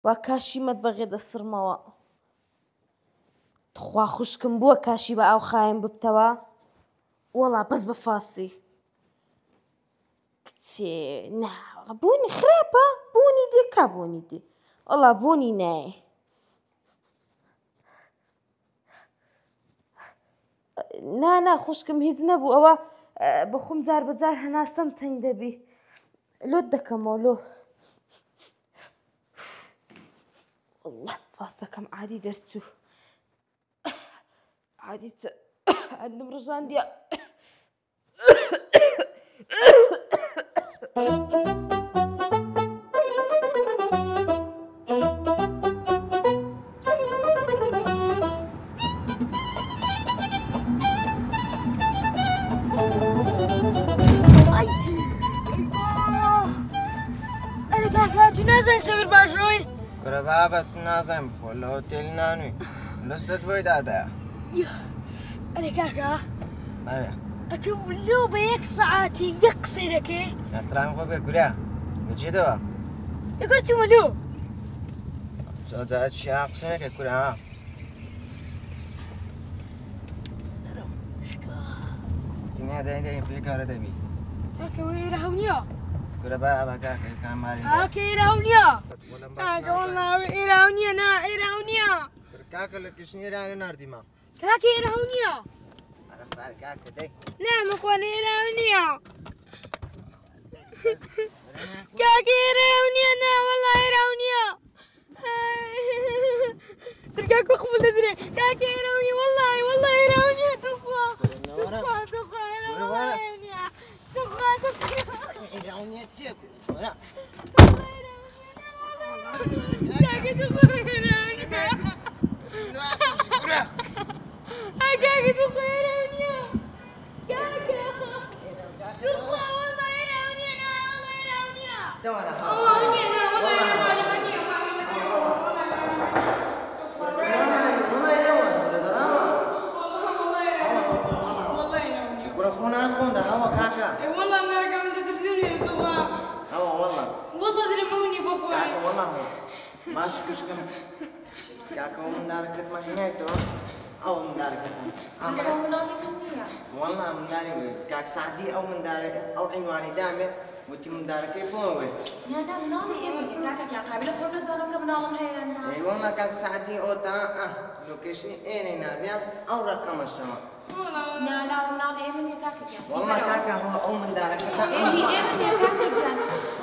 وا کاشی مەتبەغێ دەسڕمەوە تخوا خوشکم بووە کاشی بە ئاو خایم ببتەوە وەڵا بەس بە فاسی کچێ ناوەڵا بوونی خراپە بوونی دێ کا بوونی دێ وەڵا بوونی نایە نا خوشکم هیچ نەبوو ئەوە بەخۆم جار بەجار هەناسەم تەنگ دەبی لۆت دەکەمەوە لۆ والله فاستەکەم عادی دەرچوو عادی عادم ڕژاندیە تو نازانی سەبر باشڕۆی کورە بابەت نازانم بخۆ لە هۆتێل نانووی لەستت بۆی دادایە ئەرێ کاکە بەرە ئەتۆ لۆ بە یەک سەعاتی یەک قسەی دەکەی یاترام خۆ بێ گورە بەجێدەوە دەگەرتیمە لۆ جۆجات چیا قسە نەکە کورە ها سەرم شکا چینیا دەین پێکارە دەبی کاکە وە ئێرە هەو نییە کورە بابە کاکە کاماری کاکە ئێرە هەو نییە کاکە وەڵڵاوی ئێرە هەو نییە نا ئێرە هەو نییە کاکە لە کشنیێرانە ناردیما کاکە ئێرە هەو نییە عرەفار کاکە دەی نامەخۆن ئێرە هەو نییە کاکە ئێرە هەو نییە نا وەڵڵا ئێرە هەو نییە کاکە قبول دەدرێ کاکە ئێرە هەو نییە وەڵڵاهی وەڵڵا ئێرە هەو نییە توخوا توخوا ئێرە هەو نییە توخوا ئێرە نییە چییە وەرە کاکە توخوا ئێرە هەو نییە کاکە توخوا ئێرە هەو نییە کاکە توخوا وەڵڵا ئێرە هەو نییە نا وەڵڵا ئێرە هەو نییە دەوەرە هەو نییە نا وەڵڵا ئێرە هەو نییە خۆندا هەوە کاکە والله ناکە من دەترسم لێ توخوا هەوە وەڵڵا والله درەمەونی بخۆی کاکە وەڵڵا باش کوشکم کاکە ئەو منداڵەکەتمان هێنایتەوە ئەو منداڵەکەتان وەڵڵا منداڵی کاک سعدی ئەو منداڵە ئەو عنوانی دامێ وتی منداڵەکەی بۆەوەی نادا مناڵی ئێمە کاکە قابلە خۆم نەزانم کە مناڵم هەیە ئەی وەڵڵا کاک سعدی ئەوتا لۆکیشنی ئێنەی نادیا ئەو ڕەقەمەشەوە نانا مناڵی ئێمە نیە کاکە والله كاكا هو أو من دارك ئێدی ئێمە نیە کاکە